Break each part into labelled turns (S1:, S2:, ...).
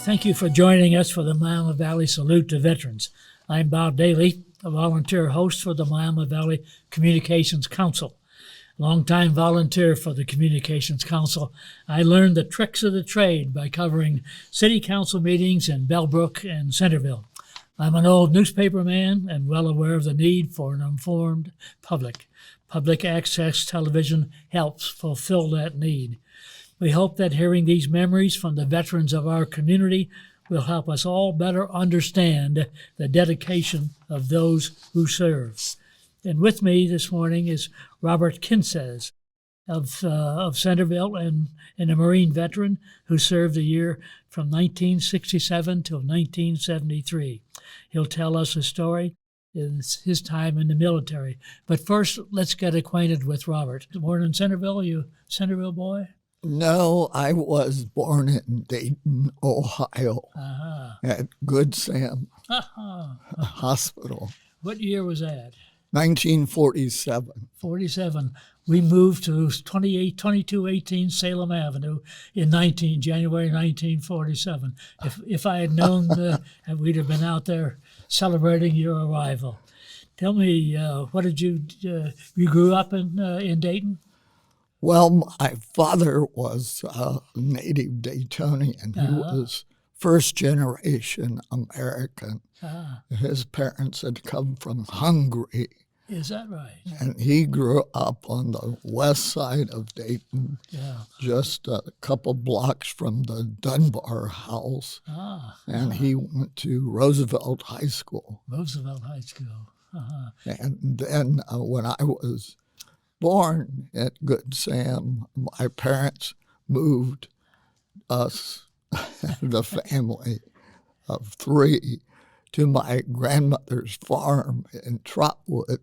S1: Thank you for joining us for the Miami Valley Salute to Veterans. I'm Bob Daly, a volunteer host for the Miami Valley Communications Council. Longtime volunteer for the Communications Council, I learned the tricks of the trade by covering city council meetings in Bellbrook and Centerville. I'm an old newspaper man and well aware of the need for an informed public. Public access television helps fulfill that need. We hope that hearing these memories from the veterans of our community will help us all better understand the dedication of those who serve. And with me this morning is Robert Kinsez of Centerville and a Marine veteran who served the year from 1967 till 1973. He'll tell us a story in his time in the military. But first, let's get acquainted with Robert. Born in Centerville, you a Centerville boy?
S2: No, I was born in Dayton, Ohio, at Good Sam Hospital.
S1: What year was that?
S2: 1947.
S1: 47. We moved to 2218 Salem Avenue in January 1947. If I had known, we'd have been out there celebrating your arrival. Tell me, what did you grew up in Dayton?
S2: Well, my father was a native Daytonian. He was first generation American. His parents had come from Hungary.
S1: Is that right?
S2: And he grew up on the west side of Dayton, just a couple blocks from the Dunbar House. And he went to Roosevelt High School.
S1: Roosevelt High School.
S2: And then when I was born at Good Sam, my parents moved us, the family of three, to my grandmother's farm in Trotwood.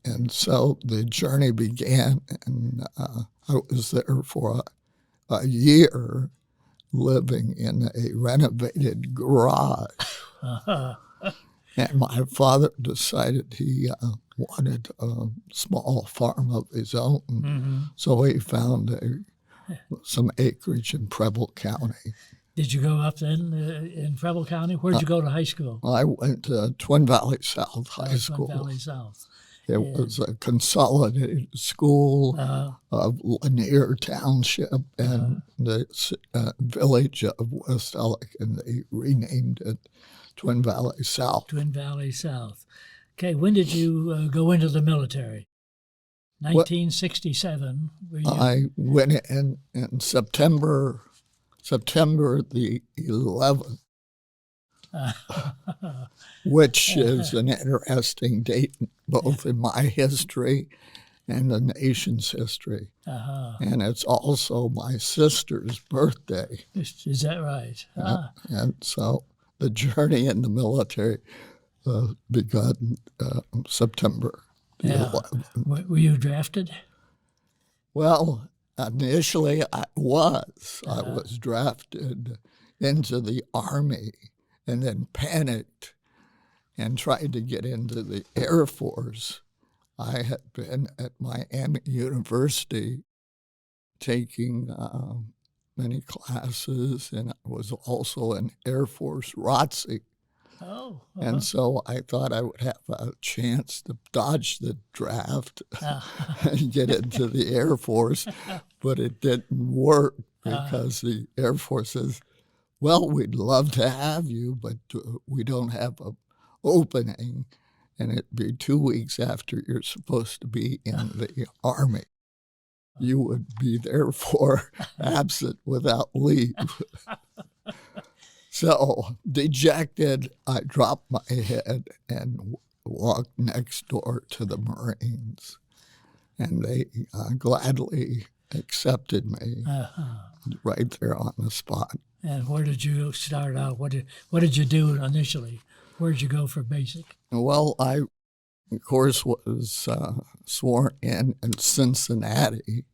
S2: And so the journey began, and I was there for a year living in a renovated garage. And my father decided he wanted a small farm of his own, so he found some acreage in Preble County.
S1: Did you go up then in Preble County? Where did you go to high school?
S2: I went to Twin Valley South High School.
S1: Twin Valley South.
S2: It was a consolidated school of Lanier Township and the village of West Ellick, and they renamed it Twin Valley South.
S1: Twin Valley South. Okay, when did you go into the military? 1967.
S2: I went in September the 11th, which is an interesting date, both in my history and the nation's history. And it's also my sister's birthday.
S1: Is that right?
S2: And so the journey in the military begun September the 11th.
S1: Were you drafted?
S2: Well, initially I was. I was drafted into the Army and then panicked and tried to get into the Air Force. I had been at Miami University taking many classes, and I was also an Air Force ROTC. And so I thought I would have a chance to dodge the draft and get into the Air Force, but it didn't work because the Air Force says, well, we'd love to have you, but we don't have an opening, and it'd be 2 weeks after you're supposed to be in the Army. You would be therefore absent without leave. So, dejected, I dropped my head and walked next door to the Marines. And they gladly accepted me right there on the spot.
S1: And where did you start out? What did you do initially? Where did you go for basic?
S2: Well, I, of course, was sworn in Cincinnati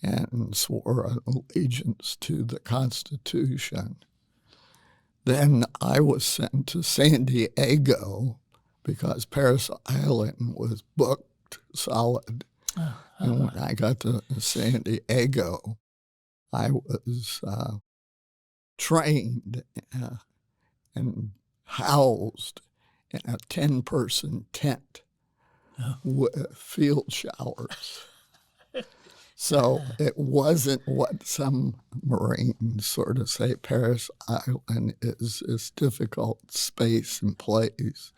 S2: and swore allegiance to the Constitution. Then I was sent to San Diego because Parris Island was booked solid. And when I got to San Diego, I was trained and housed in a 10-person tent with field showers. So it wasn't what some Marines sort of say Paris Island is this difficult space and place.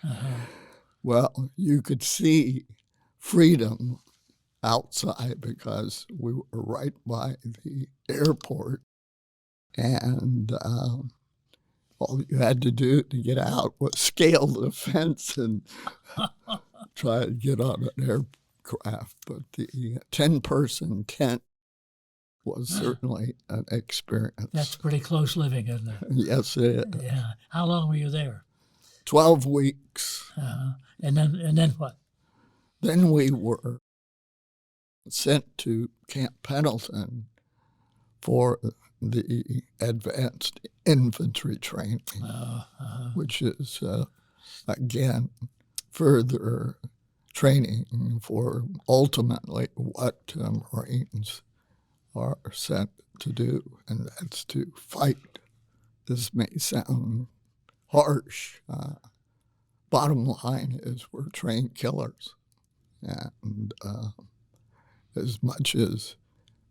S2: Well, you could see freedom outside because we were right by the airport, and all you had to do to get out was scale the fence and try to get on an aircraft. But the 10-person tent was certainly an experience.
S1: That's pretty close living, isn't it?
S2: Yes, it is.
S1: Yeah. How long were you there?
S2: 12 weeks.
S1: And then what?
S2: Then we were sent to Camp Pendleton for the advanced infantry training, which is, again, further training for ultimately what Marines are sent to do, and that's to fight. This may sound harsh. Bottom line is we're trained killers. And as much as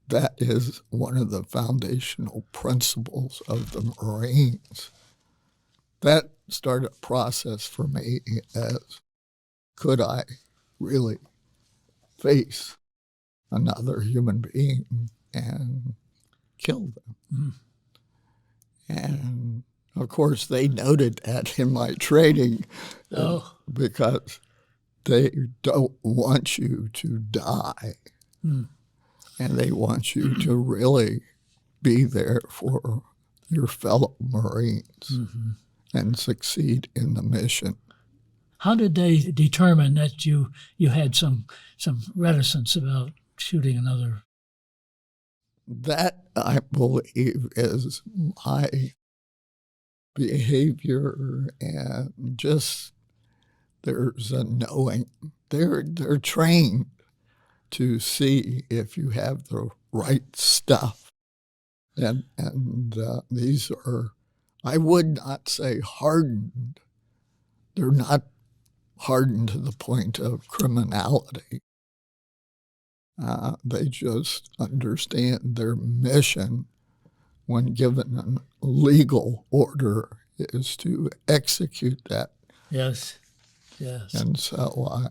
S2: that is one of the foundational principles of the Marines, that started a process for me as could I really face another human being and kill them? And of course, they noted that in my training because they don't want you to die. And they want you to really be there for your fellow Marines and succeed in the mission.
S1: How did they determine that you had some reticence about shooting another?
S2: That, I believe, is my behavior, and just there's a knowing. They're trained to see if you have the right stuff. And these are, I would not say hardened. They're not hardened to the point of criminality. They just understand their mission when given a legal order is to execute that.
S1: Yes.
S2: And so I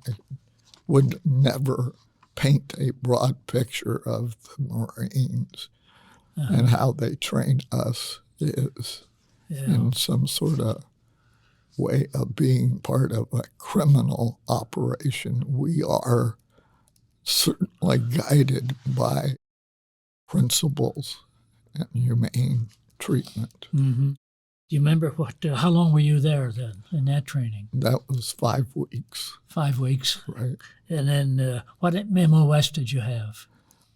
S2: would never paint a broad picture of the Marines and how they train us is in some sort of way of being part of a criminal operation. We are certainly guided by principles and humane treatment.
S1: Do you remember how long were you there then in that training?
S2: That was 5 weeks.
S1: 5 weeks.
S2: Right.
S1: And then what MOS did you have?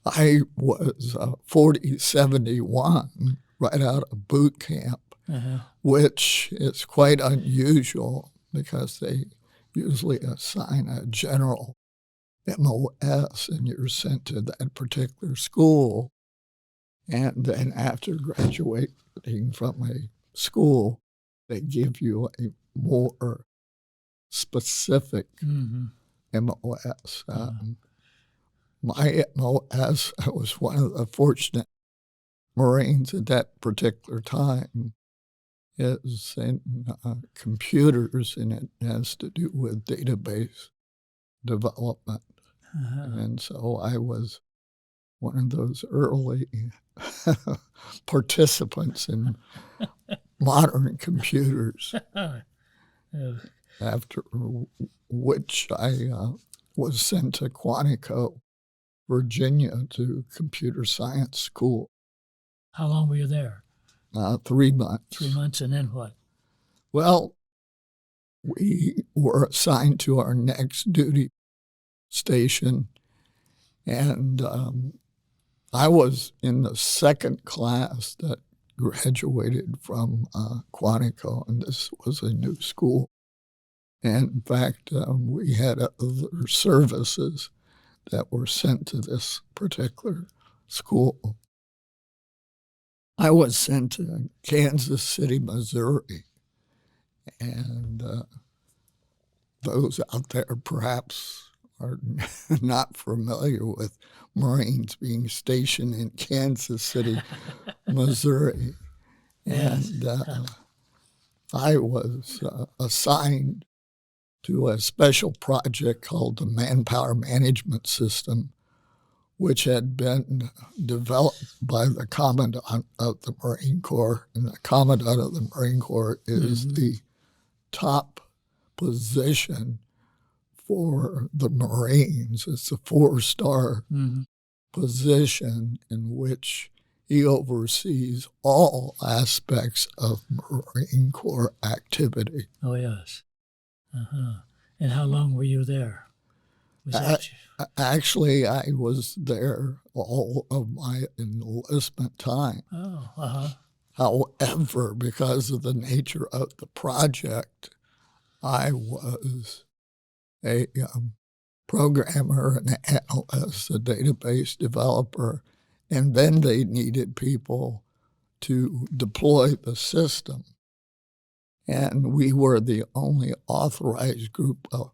S2: I was 4071 right out of boot camp, which is quite unusual because they usually assign a general MOS and you're sent to that particular school. And then after graduating from a school, they give you a more specific MOS. My MOS, I was one of the fortunate Marines at that particular time, is in computers, and it has to do with database development. And so I was one of those early participants in modern computers, after which I was sent to Quantico, Virginia, to computer science school.
S1: How long were you there?
S2: 3 months.
S1: 3 months, and then what?
S2: Well, we were assigned to our next duty station, and I was in the second class that graduated from Quantico, and this was a new school. And in fact, we had other services that were sent to this particular school. I was sent to Kansas City, Missouri, and those out there perhaps are not familiar with Marines being stationed in Kansas City, Missouri.
S1: Yes.
S2: And I was assigned to a special project called the Manpower Management System, which had been developed by the Commandant of the Marine Corps. And the Commandant of the Marine Corps is the top position for the Marines. It's a 4-star position in which he oversees all aspects of Marine Corps activity.
S1: Oh, yes. And how long were you there? Was that
S2: Actually, I was there all of my enlistment time.
S1: Oh,
S2: However, because of the nature of the project, I was a programmer, an analyst, a database developer, and then they needed people to deploy the system. And we were the only authorized group of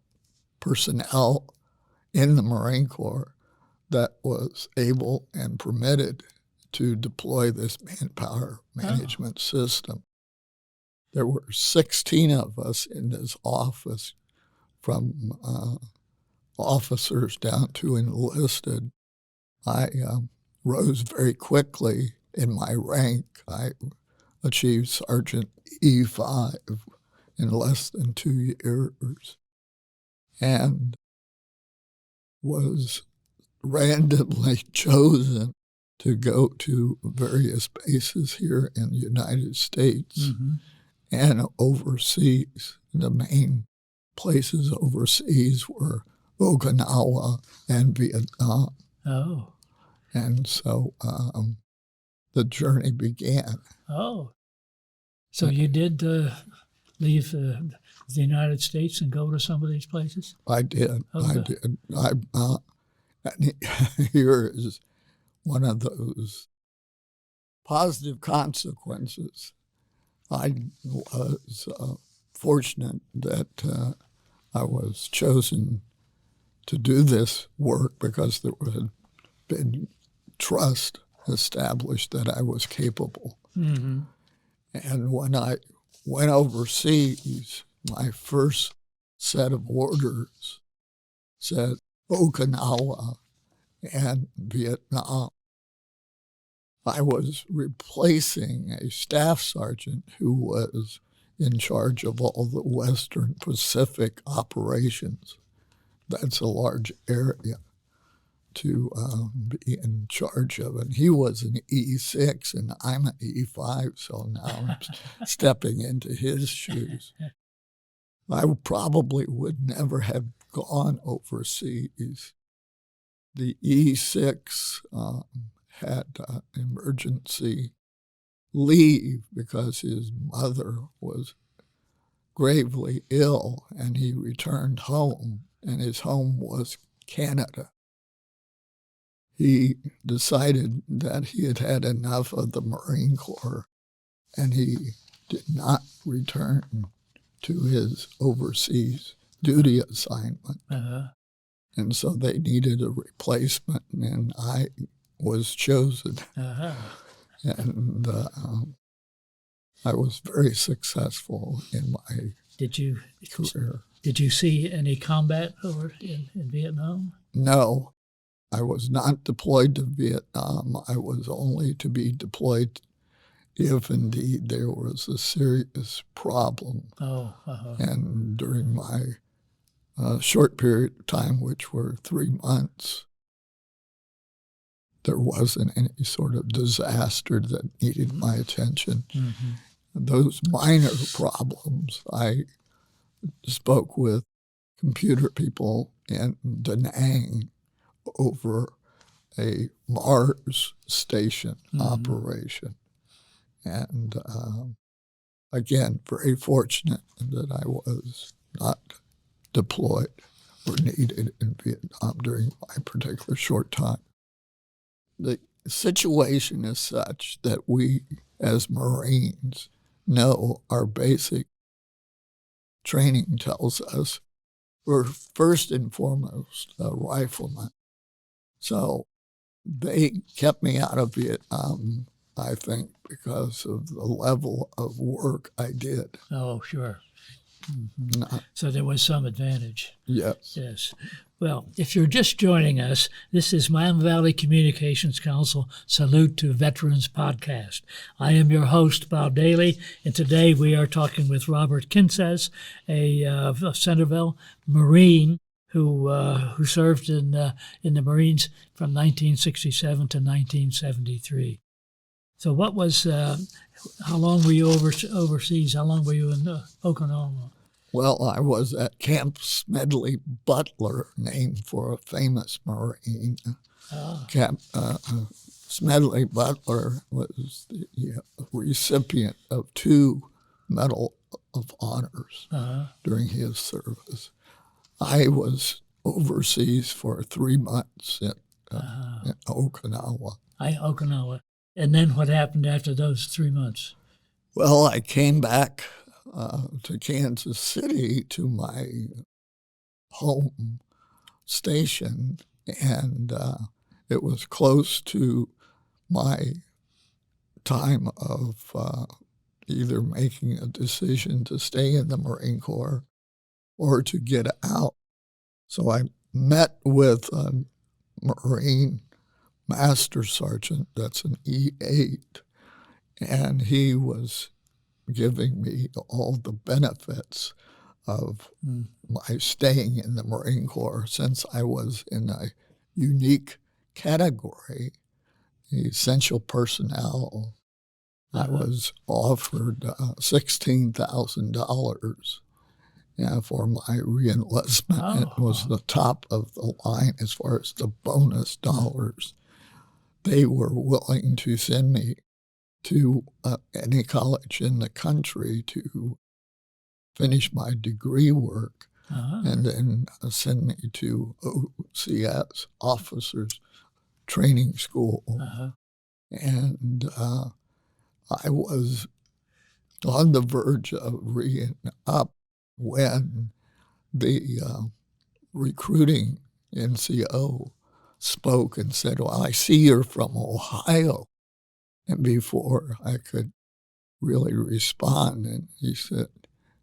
S2: personnel in the Marine Corps that was able and permitted to deploy this manpower management system. There were 16 of us in this office, from officers down to enlisted. I rose very quickly in my rank. I achieved Sergeant E5 in less than 2 years and was randomly chosen to go to various bases here in the United States and overseas. The main places overseas were Okinawa and Vietnam.
S1: Oh.
S2: And so the journey began.
S1: Oh. So you did leave the United States and go to some of these places?
S2: I did.
S1: Okay.
S2: I did. And here is one of those positive consequences. I was fortunate that I was chosen to do this work because there had been trust established that I was capable. And when I went overseas, my first set of orders said Okinawa and Vietnam. I was replacing a staff sergeant who was in charge of all the Western Pacific operations. That's a large area to be in charge of. And he was an E6 and I'm an E5, so now I'm stepping into his shoes. I probably would never have gone overseas. The E6 had emergency leave because his mother was gravely ill and he returned home, and his home was Canada. He decided that he had had enough of the Marine Corps and he did not return to his overseas duty assignment. And so they needed a replacement, and I was chosen. And I was very successful in my career.
S1: Did you see any combat over in Vietnam?
S2: No, I was not deployed to Vietnam. I was only to be deployed if indeed there was a serious problem. And during my short period of time, which were 3 months, there wasn't any sort of disaster that needed my attention. Those minor problems, I spoke with computer people in Da Nang over a Mars station operation. And again, very fortunate that I was not deployed or needed in Vietnam during my particular short time. The the situation is such that we, as Marines, know our basic training tells us we're first and foremost a rifleman. So they kept me out of Vietnam, I think, because of the level of work I did.
S1: Oh, sure. So there was some advantage.
S2: Yes.
S1: Yes. Well, if you're just joining us, this is Miami Valley Communications Council Salute to Veterans podcast. I am your host, Bob Daly, and today we are talking with Robert Kinsez, a Centerville Marine who served in the Marines from 1967 to 1973. So what was, how long were you overseas? How long were you in Okinawa?
S2: Well, I was at Camp Smedley Butler, named for a famous Marine. Camp Smedley Butler was the recipient of 2 Medal of Honors during his service. I was overseas for 3 months in Okinawa.
S1: Okinawa. And then what happened after those 3 months?
S2: Well, I came back to Kansas City, to my home station, and it was close to my time of either making a decision to stay in the Marine Corps or to get out. So I met with a Marine Master Sergeant, that's an E8, and he was giving me all the benefits of my staying in the Marine Corps, since I was in a unique category, essential personnel. I was offered $16,000 for my reenlistment. It was the top of the line as far as the bonus dollars. They were willing to send me to any college in the country to finish my degree work, and then send me to OCS, Officers Training School. And I was on the verge of re-up when the recruiting NCO spoke and said, "Well, I see you're from Ohio." And before I could really respond, and he said,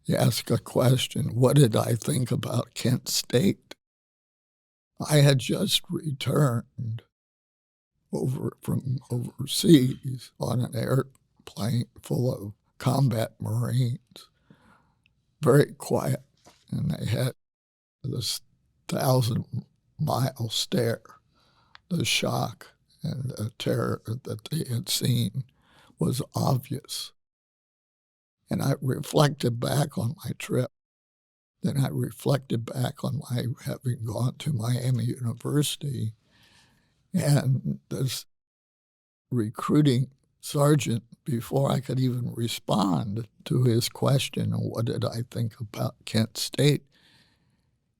S2: he asked a question, what did I think about Kent State? I had just returned from overseas on an airplane full of combat Marines, very quiet, and they had this 1,000-mile stare. The shock and the terror that they had seen was obvious. And I reflected back on my trip. Then I reflected back on my having gone to Miami University, and this recruiting sergeant, before I could even respond to his question of what did I think about Kent State,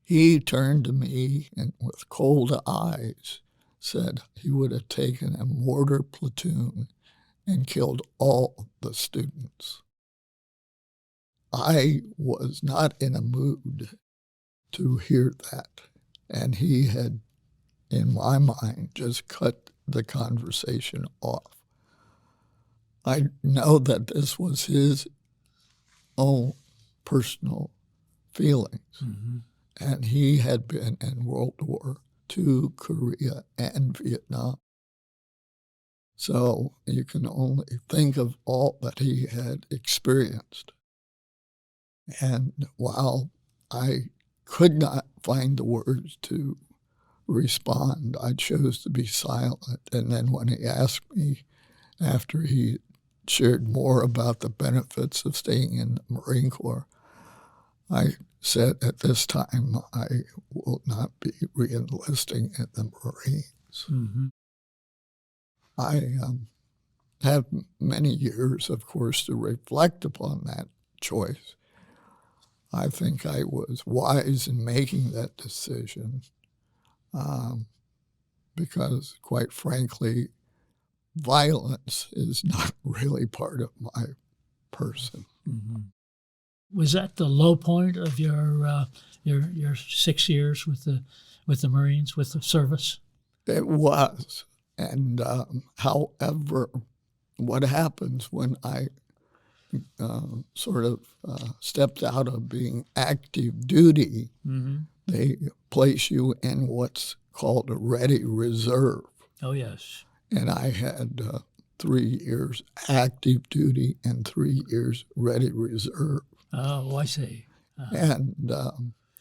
S2: he turned to me and with cold eyes said he would have taken a mortar platoon and killed all the students. I was not in a mood to hear that, and he had, in my mind, just cut the conversation off. I know that this was his own personal feelings, and he had been in World War II, Korea, and Vietnam. So you can only think of all that he had experienced. And while I could not find the words to respond, I chose to be silent. And then when he asked me, after he shared more about the benefits of staying in the Marine Corps, I said at this time I will not be re-enlisting in the Marines. I have many years, of course, to reflect upon that choice. I think I was wise in making that decision because, quite frankly, violence is not really part of my person.
S1: Mm-hmm. Was that the low point of your 6 years with the Marines, with the service?
S2: It was. And however, what happens when I stepped out of being active duty,
S1: Mm-hmm.
S2: they place you in what's called a ready reserve.
S1: Oh, yes.
S2: And I had 3 years active duty and 3 years ready reserve.
S1: Oh, I see.
S2: And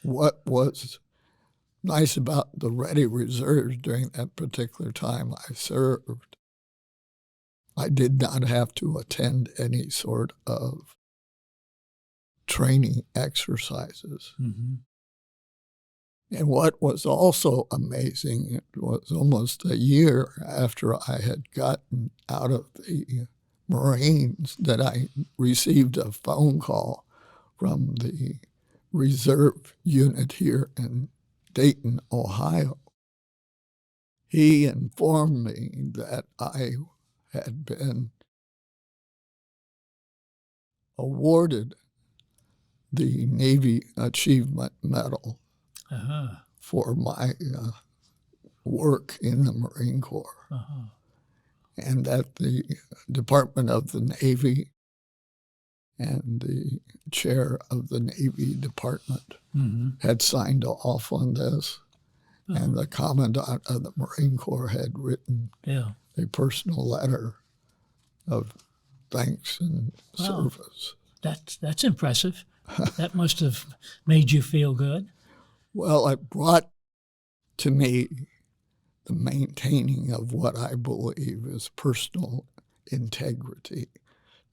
S2: what was nice about the ready reserves during that particular time I served, I did not have to attend any sort of training exercises.
S1: Mm-hmm.
S2: And what was also amazing, it was almost a year after I had gotten out of the Marines that I received a phone call from the reserve unit here in Dayton, Ohio. He informed me that I had been awarded the Navy Achievement Medal
S1: Uh-huh.
S2: for my work in the Marine Corps.
S1: Uh-huh.
S2: And that the Department of the Navy and the chair of the Navy Department
S1: Mm-hmm.
S2: had signed off on this.
S1: Uh-huh.
S2: And the Commandant of the Marine Corps had written
S1: Yeah.
S2: a personal letter of thanks and
S1: Wow.
S2: service.
S1: That's impressive. That must have made you feel good.
S2: Well, it brought to me the maintaining of what I believe is personal integrity,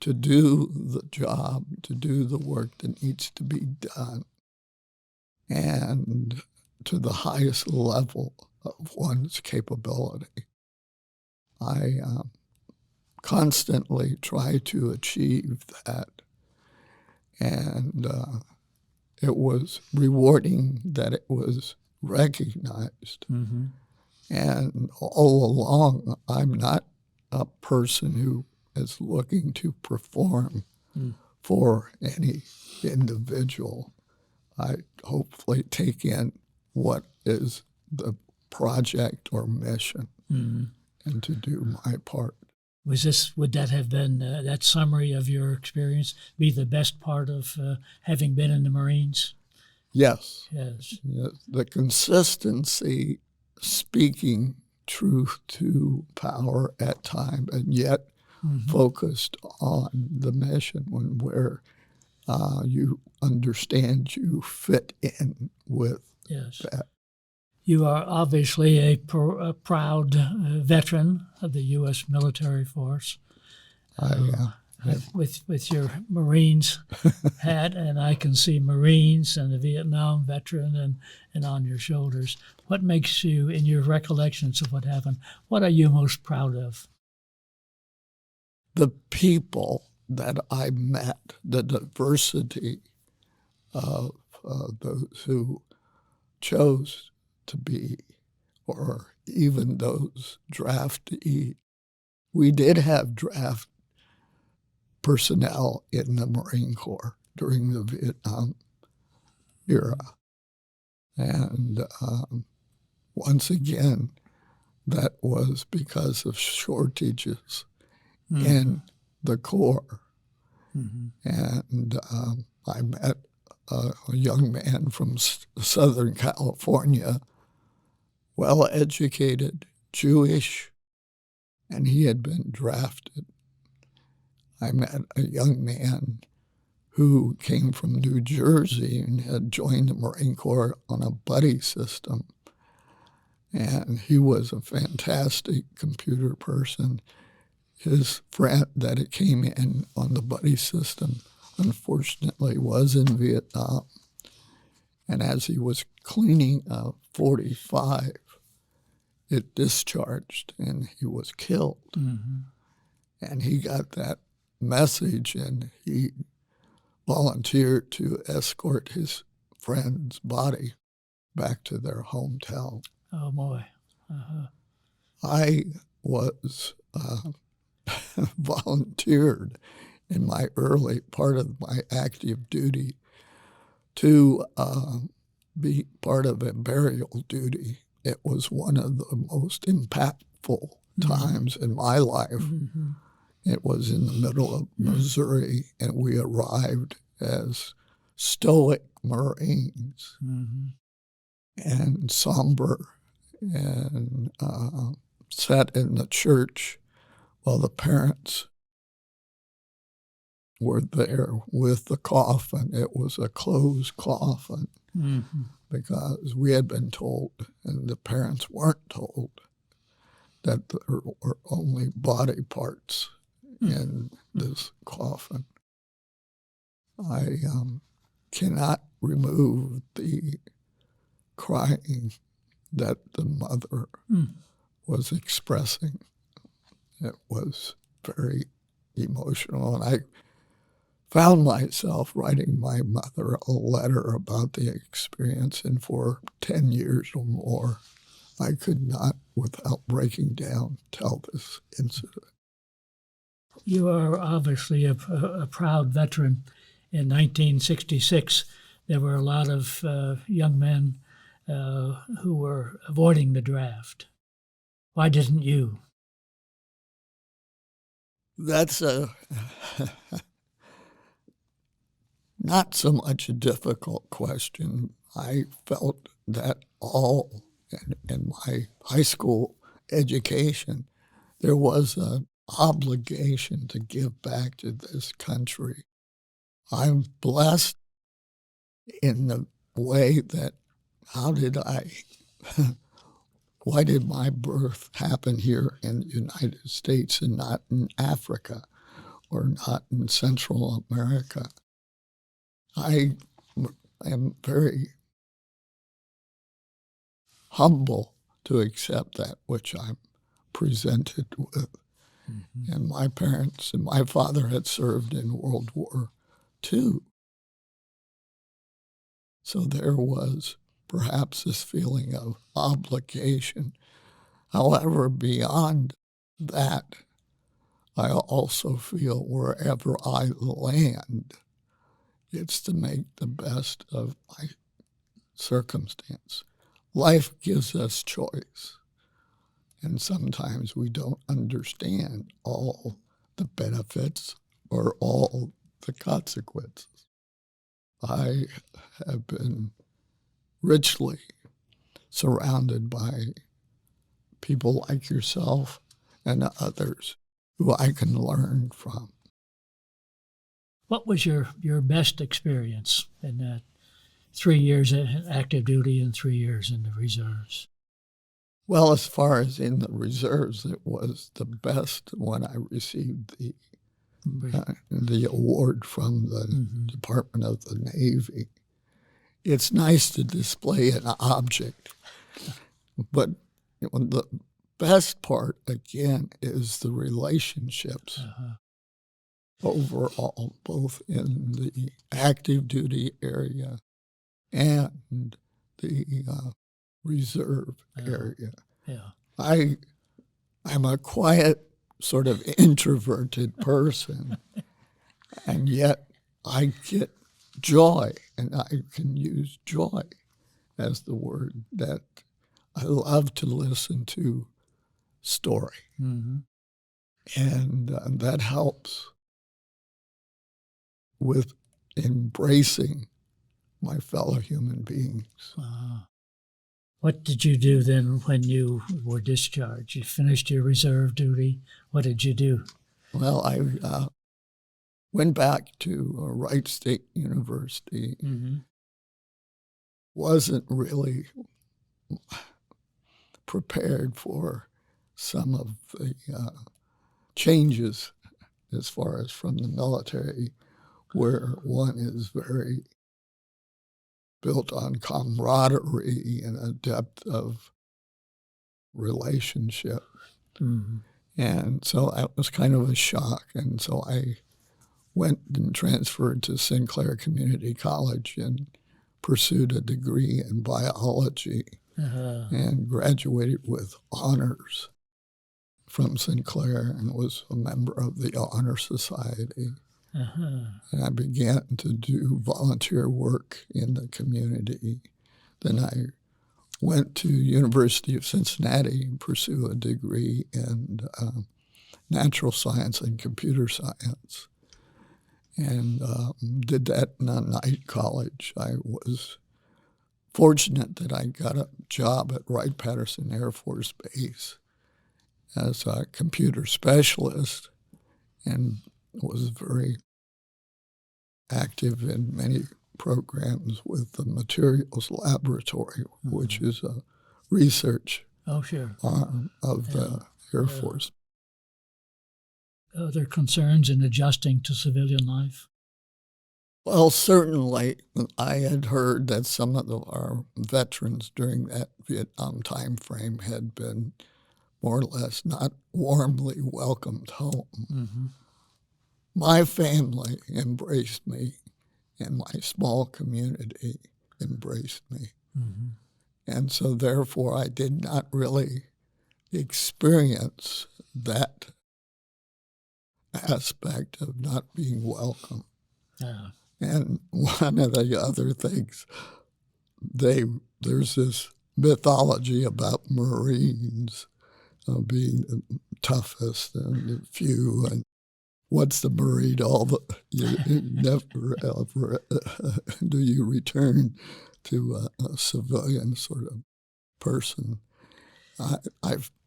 S2: to do the job, to do the work that needs to be done, and to the highest level of one's capability. I constantly try to achieve that, and it was rewarding that it was recognized.
S1: Mm-hmm.
S2: And all along, I'm not a person who is looking to perform for any individual. I hopefully take in what is the project or mission and to do my part.
S1: Would that have been, that summary of your experience, be the best part of having been in the Marines?
S2: Yes.
S1: Yes.
S2: Yes. The consistency, speaking truth to power at time, and yet focused on the mission where you understand you fit in with that.
S1: You are obviously a proud veteran of the U.S. military force. With your Marines hat, and I can see Marines and the Vietnam veteran and on your shoulders. What makes you, in your recollections of what happened, what are you most proud of?
S2: The people that I met, the diversity of those who chose to be, or even those draftees. We did have draft personnel in the Marine Corps during the Vietnam era. And once again, that was because of shortages in the Corps. And I met a young man from Southern California, well-educated, Jewish, and he had been drafted. I met a young man who came from New Jersey and had joined the Marine Corps on a buddy system. And he was a fantastic computer person. His friend that came in on the buddy system, unfortunately, was in Vietnam. And as he was cleaning a 45, it discharged and he was killed. And he got that message and he volunteered to escort his friend's body back to their hometown.
S1: Oh, boy.
S2: I was volunteered in my early part of my active duty to be part of a burial duty. It was one of the most impactful times in my life.
S1: Mm-hmm.
S2: It was in the middle of Missouri, and we arrived as stoic Marines and somber and sat in the church while the parents were there with the coffin. It was a closed coffin because we had been told, and the parents weren't told, that there were only body parts in this coffin. I cannot remove the crying that the mother was expressing. It was very emotional, and I found myself writing my mother a letter about the experience, and for 10 years or more, I could not, without breaking down, tell this incident.
S1: You are obviously a proud veteran. In 1966, there were a lot of young men who were avoiding the draft. Why didn't you?
S2: That's not so much a difficult question. I felt that all in my high school education, there was an obligation to give back to this country. I'm blessed in the way that why did my birth happen here in the United States and not in Africa or not in Central America? I am very humble to accept that which I'm presented with. And my parents and my father had served in World War II. So there was perhaps this feeling of obligation. However, beyond that, I also feel wherever I land, it's to make the best of my circumstance. Life gives us choice, and sometimes we don't understand all the benefits or all the consequences. I have been richly surrounded by people like yourself and others who I can learn from.
S1: What was your best experience in that 3 years in active duty and 3 years in the reserves?
S2: Well, as far as in the reserves, it was the best when I received the award from the Department of the Navy. It's nice to display an object, but the best part, again, is the relationships overall, both in the active duty area and the reserve area.
S1: Yeah.
S2: I'm a quiet, sort of introverted person, and yet I get joy, and I can use joy as the word that I love to listen to story. And that helps with embracing my fellow human beings.
S1: What did you do then when you were discharged? You finished your reserve duty. What did you do?
S2: Well, I went back to Wright State University. Wasn't really prepared for some of the changes as far as from the military, where one is very built on camaraderie and a depth of relationship. And so that was kind of a shock. And so I went and transferred to Sinclair Community College and pursued a degree in biology and graduated with honors. from Sinclair and was a member of the Honor Society. And I began to do volunteer work in the community. Then I went to University of Cincinnati and pursued a degree in natural science and computer science, and did that in a night college. I was fortunate that I got a job at Wright-Patterson Air Force Base as a computer specialist and was very active in many programs with the Materials Laboratory, which is a research arm of the Air Force.
S1: Are there concerns in adjusting to civilian life?
S2: Well, certainly, I had heard that some of our veterans during that Vietnam time frame had been more or less not warmly welcomed home. My family embraced me, and my small community embraced me. And so therefore I did not really experience that aspect of not being welcome. And one of the other things, there's this mythology about Marines being the toughest and the few, and what's the Marine? You never ever do you return to a civilian sort of person.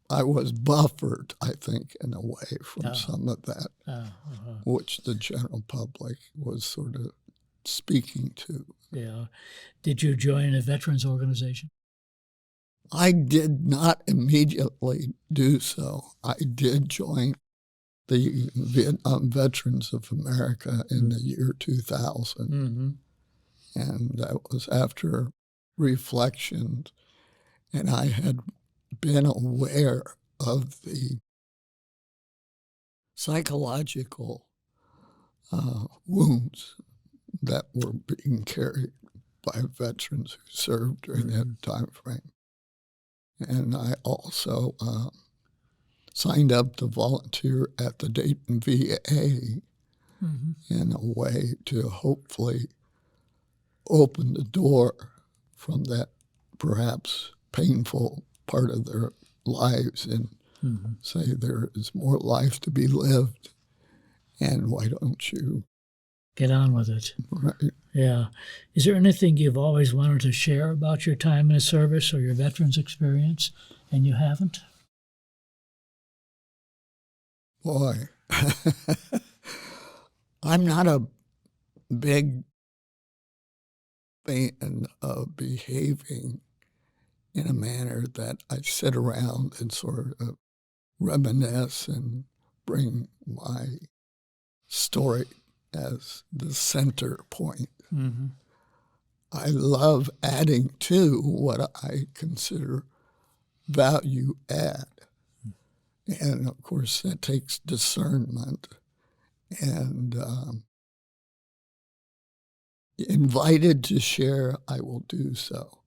S2: I was buffered, I think, in a way from some of that, which the general public was sort of speaking to.
S1: Yeah. Did you join a veterans organization?
S2: I did not immediately do so. I did join the Vietnam Veterans of America in the year 2000. And that was after reflection. And I had been aware of the psychological wounds that were being carried by veterans who served during that time frame. And I also signed up to volunteer at the Dayton VA in a way to hopefully open the door from that perhaps painful part of their lives and say there is more life to be lived, and why don't you
S1: get on with it?
S2: Right.
S1: Yeah. Is there anything you've always wanted to share about your time in the service or your veterans experience, and you haven't?
S2: Boy, I'm not a big fan of behaving in a manner that I sit around and sort of reminisce and bring my story as the center point. I love adding to what I consider value add. And of course, that takes discernment. And invited to share, I will do so.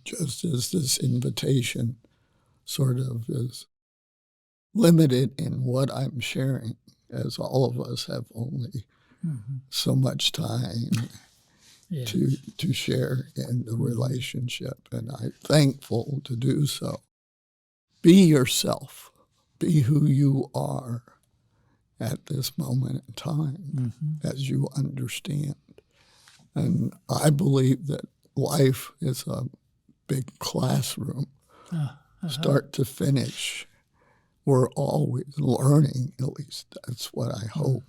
S2: Just as this invitation sort of is limited in what I'm sharing, as all of us have only so much time to share in the relationship. And I'm thankful to do so. Be yourself. Be who you are at this moment in time as you understand. And I believe that life is a big classroom, start to finish. We're always learning, at least that's what I hope.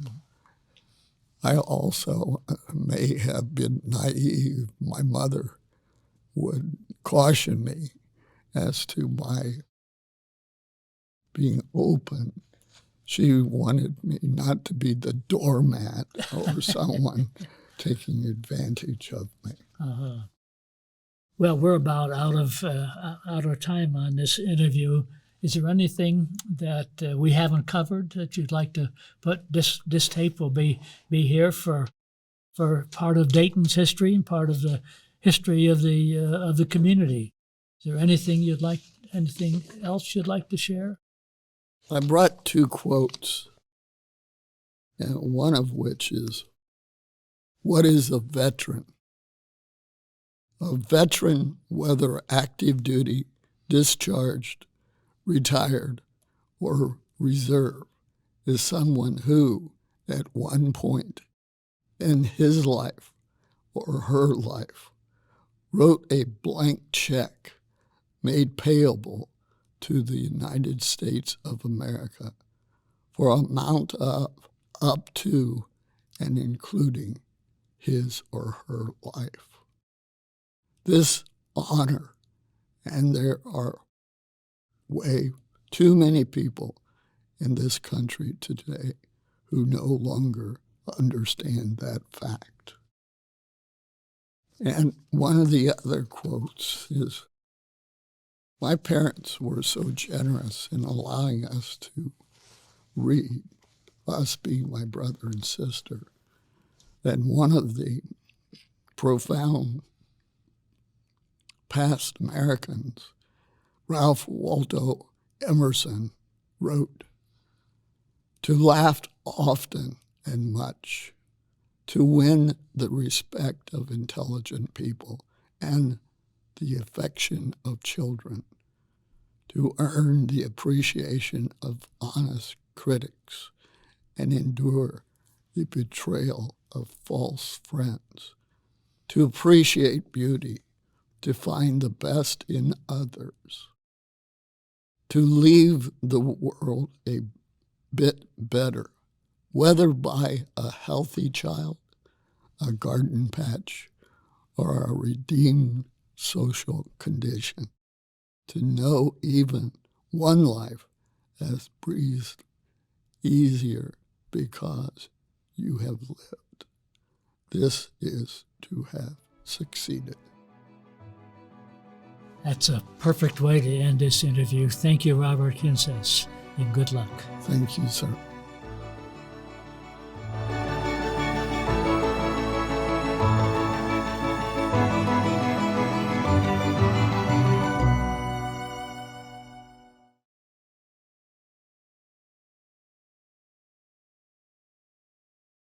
S2: I also may have been naive. My mother would caution me as to my being open. She wanted me not to be the doormat or someone taking advantage of me.
S1: Well, we're about out of time on this interview. Is there anything that we haven't covered that you'd like to put? This tape will be here for part of Dayton's history and part of the history of the community. Is there anything else you'd like to share?
S2: I brought two quotes, and one of which is, "What is a veteran? A veteran, whether active duty, discharged, retired, or reserve, is someone who, at one point in his life or her life, wrote a blank check made payable to the United States of America for an amount of up to and including his or her life. This honor, and there are way too many people in this country today who no longer understand that fact." And one of the other quotes is, "My parents were so generous in allowing us to read, us being my brother and sister, that one of the profound past Americans, Ralph Waldo Emerson, wrote, 'To laugh often and much, to win the respect of intelligent people and the affection of children, to earn the appreciation of honest critics and endure the betrayal of false friends, to appreciate beauty, to find the best in others, to leave the world a bit better, whether by a healthy child, a garden patch, or a redeemed social condition, to know even one life has breathed easier because you have lived. This is to have succeeded.'"
S1: That's a perfect way to end this interview. Thank you, Robert Kinsess, and good luck.
S2: Thank you, sir.